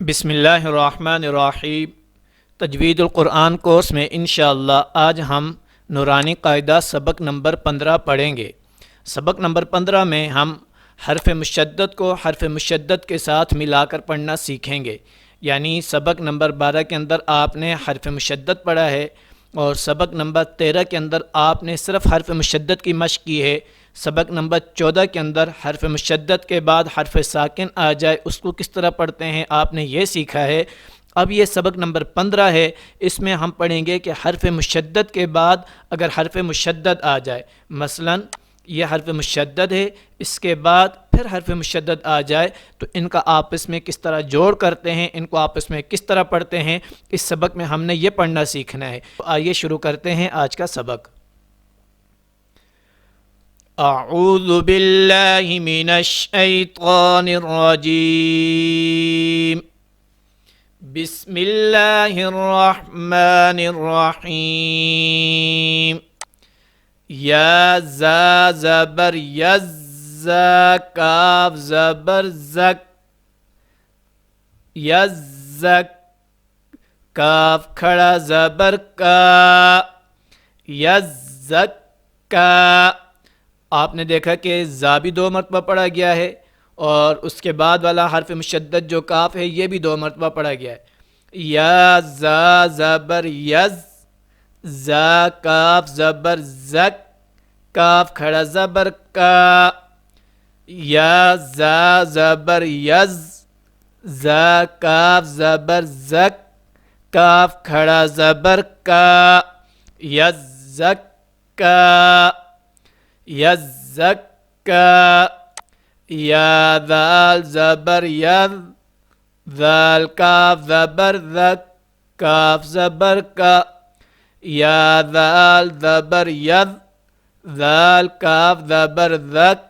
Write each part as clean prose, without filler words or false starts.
بسم اللہ الرحمن الرحیم۔ تجوید القرآن کورس میں انشاءاللہ آج ہم نورانی قاعدہ سبق نمبر 15 پڑھیں گے۔ سبق نمبر 15 میں ہم حرف مشدد کو حرف مشدد کے ساتھ ملا کر پڑھنا سیکھیں گے۔ یعنی سبق نمبر 12 کے اندر آپ نے حرف مشدد پڑھا ہے اور سبق نمبر 13 کے اندر آپ نے صرف حرف مشدد کی مشق کی ہے۔ سبق نمبر 14 کے اندر حرف مشدد کے بعد حرف ساکن آ جائے اس کو کس طرح پڑھتے ہیں آپ نے یہ سیکھا ہے۔ اب یہ سبق نمبر 15 ہے، اس میں ہم پڑھیں گے کہ حرف مشدد کے بعد اگر حرف مشدد آ جائے، مثلا یہ حرف مشدد ہے، اس کے بعد پھر حرف مشدد آ جائے تو ان کا آپس میں کس طرح جوڑ کرتے ہیں، ان کو آپس میں کس طرح پڑھتے ہیں، اس سبق میں ہم نے یہ پڑھنا سیکھنا ہے۔ تو آئیے شروع کرتے ہیں آج کا سبق۔ اعوذ باللہ من الشیطان الرجیم، بسم اللہ الرحمن الرحیم۔ یا زا زبر یز، کاف زبر زک، یزک، کاف کھڑا زبر کا، یزک کا۔ آپ نے دیکھا کہ زا بھی 2 مرتبہ پڑھا گیا ہے اور اس کے بعد والا حرف مشدد جو کاف ہے یہ بھی 2 مرتبہ پڑھا گیا ہے۔ یا زا زبر یز، زا کاف زبر زک، کاف کھڑا زبر کا۔ یا زا زبر یز، زا کاف زبر زک، کاف کھڑا زبر کا، یزک کا، یزک کا۔ یا ذال زبر یذ، ذال کاف زبر زک، کاف زبر کا۔ یا ذال زبر یذ، ذال کاف زبر زک،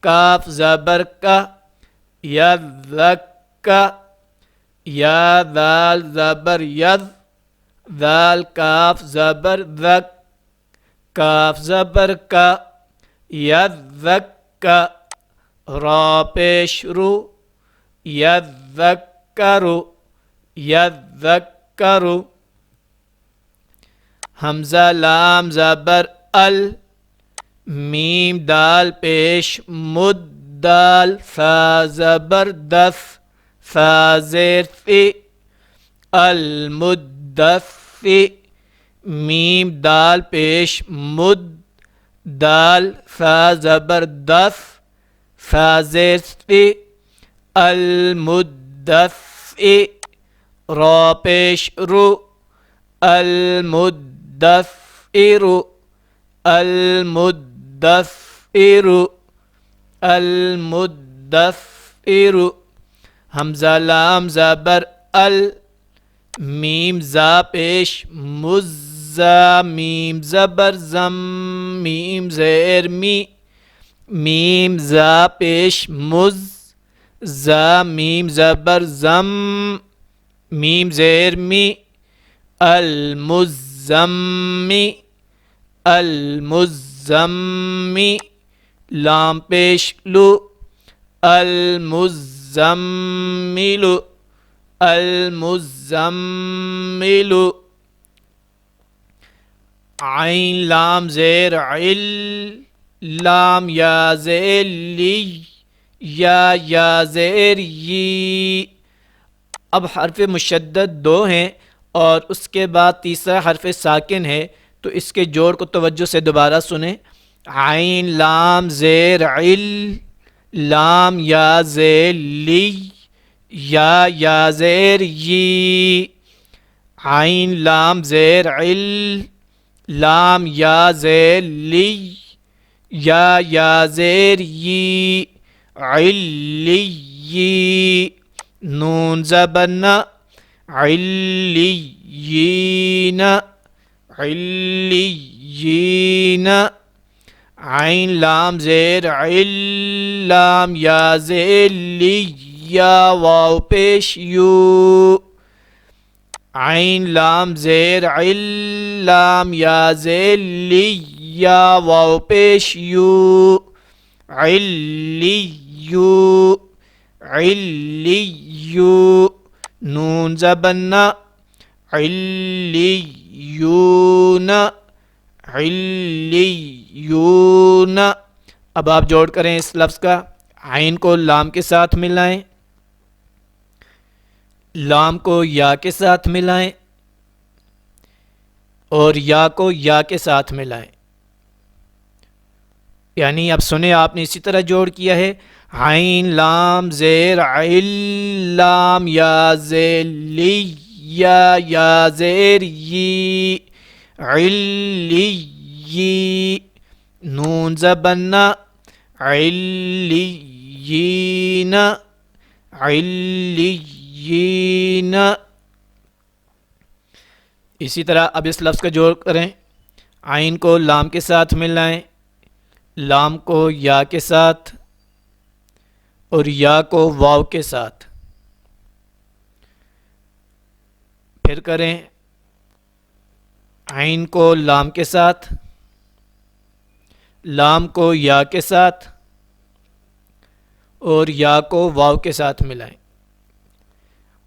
کاف زبر کا، یذک کا۔ یا ذال زبر یذ، ذال کاف زبر زک، کاف زبر کا، یذک کا۔ را پیش رو، یذکرو، یذکرو۔ حمزہ لام زبر ال، میم دال پیش مد دال، فا زبر دف، فا زیر فی، المدفی۔ میم دال پیش مد دال، فا زبر دف، فا زیر فی، المدفی۔ را پیش رو، المدفر، المدفر، المدفر۔ حمزہ لام زبر ال، میم زا پیش مز، میم زبر زم، میم زیر می، میم زا پیش مز، زا میم زبر زم، میم زیر می، المزمی، المزمی۔ لام پیش لو، المزمل، المزمل۔ عین لام زیر عل، لام یا زیر لی، یا زیر یی۔ اب حرف مشدد 2 ہیں اور اس کے بعد تیسرا حرف ساکن ہے تو اس کے جوڑ کو توجہ سے دوبارہ سنیں۔ عین لام زیر عل، لام یا زیر لی، یا زیر یی۔ عین لام زیر عل، لام یا زیر لی، یا زیر یی، علی۔ نون زبر ن، علیین، علیین۔ عین لام زیر عل، لام یا زیر لی، یا واو پیش یو۔ عین لام زیر عل، لام یا زیر لی، یا واو پیش یو، علیو، علیو۔ نون زبنا علیون علیون. اب آپ جوڑ کریں اس لفظ کا. عین کو لام کے ساتھ ملائیں, لام کو یا کے ساتھ ملائیں, اور یا کو یا کے ساتھ ملائیں. یعنی اب سنیں, آپ نے اسی طرح جوڑ کیا ہے. عین لام زیر عل لام یا زیر لی یا زیر یی علی نون زبنا علیین علیین. اسی طرح اب اس لفظ کا جوڑ کریں. عین کو لام کے ساتھ ملائیں, لام کو یا کے ساتھ, اور یا کو واو کے ساتھ. پھر کریں عین کو لام کے ساتھ, لام کو یا کے ساتھ, اور یا کو واو کے ساتھ ملائیں.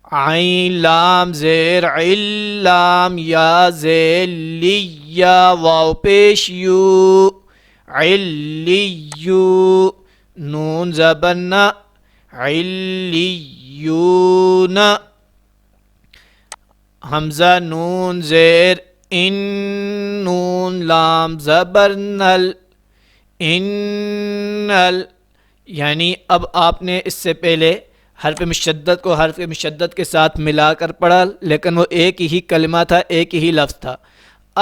عین لام زیر عل لام یا زیر لی یا واو پیش یو علیو نون زبنا علیون. حمزہ نون زیر ان نون لام زبر نل انل. یعنی اب آپ نے اس سے پہلے حرف مشدد کو حرف مشدد کے ساتھ ملا کر پڑھا, لیکن وہ ایک ہی کلمہ تھا, ایک ہی لفظ تھا.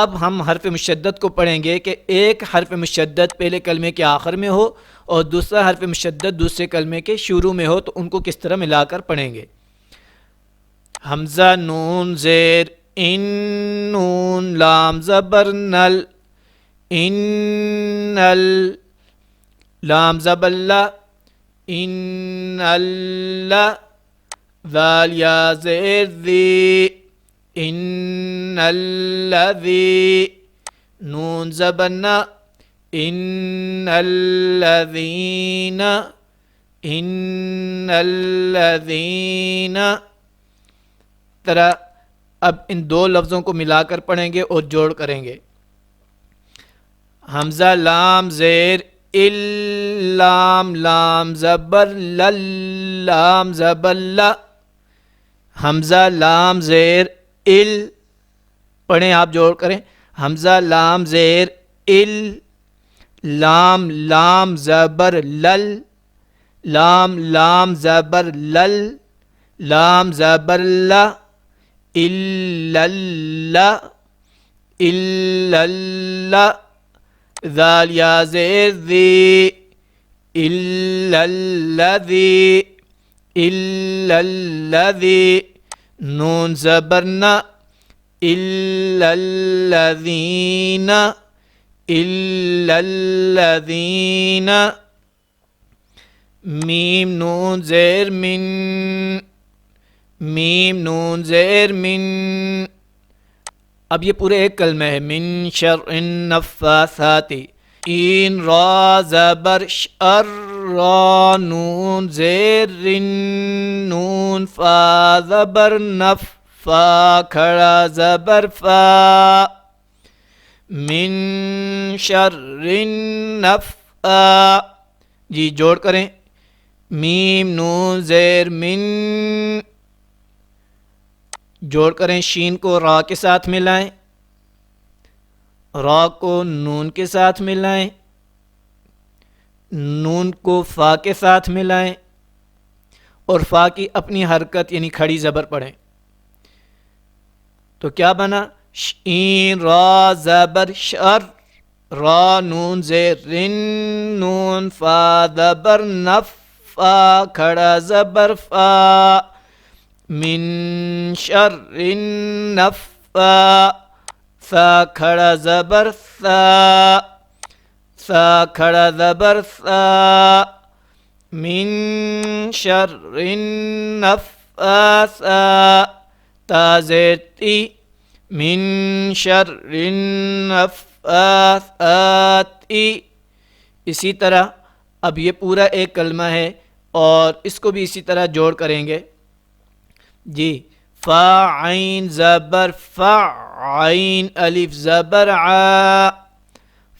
اب ہم حرف مشدد کو پڑھیں گے کہ ایک حرف مشدد پہلے کلمے کے آخر میں ہو اور دوسرا حرف مشدد دوسرے کلمے کے شروع میں ہو, تو ان کو کس طرح ملا کر پڑھیں گے. حمزہ نون زیر ان نون لام زبر نل انل لام زبر لا ان اللہ ذال یا زیر ذی ان الذی نون زبنا ان الذین ان الذین. طرح اب ان دو لفظوں کو ملا کر پڑھیں گے اور جوڑ کریں گے. حمزہ لام زیر ال لام لام زبر لل لام زبر لا. حمزہ لام زیر ال پڑھیں, آپ جوڑ کریں. حمزہ لام زیر ال لام لام زبر لل لام لام زبر لل لام زبر لا الا اللہ الا اللہ ذال یا زیر ذی الا الذی الا الذی نون زبرنا الا الذین الا الذین. میم نون زیر من میم نون زیر من. اب یہ پورے ایک کلمہ ہے. من شر النفاثات این را زبر شر را نون زیر نون فا زبر نف فا کھڑا زبر فا من شر النفا. جی جوڑ کریں. میم نون زیر من جوڑ کریں. شین کو را کے ساتھ ملائیں, را کو نون کے ساتھ ملائیں, نون کو فا کے ساتھ ملائیں, اور فا کی اپنی حرکت یعنی کھڑی زبر پڑھیں. تو کیا بنا؟ شین را زبر شر را نون زیر نون فا زبر نف فا کھڑا زبر فا من شر النفا ثا کھڑا زبر ثا ثا کھڑا زبر ثا من شر النفا ثا تا زیر تی من شر النفاثاتی. اسی طرح اب یہ پورا ایک کلمہ ہے اور اس کو بھی اسی طرح جوڑ کریں گے. جی فا عین زبر فا عین الف زبر ع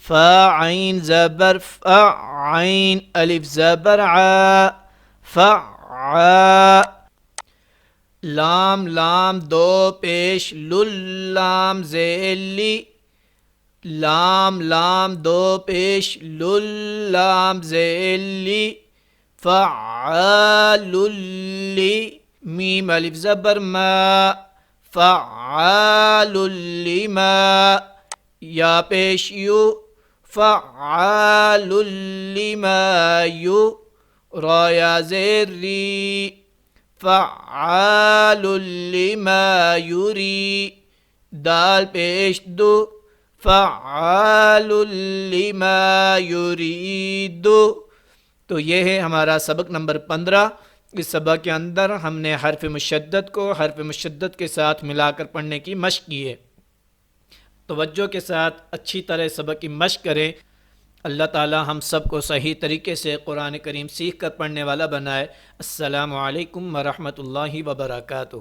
فا عین زبر فا عین الف زبر ع فا ع لام لام دو پیش لل لام زیلی لام لام دو پیش لل لام زیلی فعال لی میم الف زبر ما فعال لما یا پیش یو فعال لما یو را یا زیر ری فعال لما یری دال پیش دو فعال لما یرید تو یہ ہے ہمارا سبق نمبر 15۔ اس سبق کے اندر ہم نے حرف مشدد کو حرف مشدد کے ساتھ ملا کر پڑھنے کی مشق کی ہے۔ توجہ کے ساتھ اچھی طرح سبق کی مشق کریں۔ اللہ تعالی ہم سب کو صحیح طریقے سے قرآن کریم سیکھ کر پڑھنے والا بنائے۔ السلام علیکم ورحمۃ اللہ وبرکاتہ۔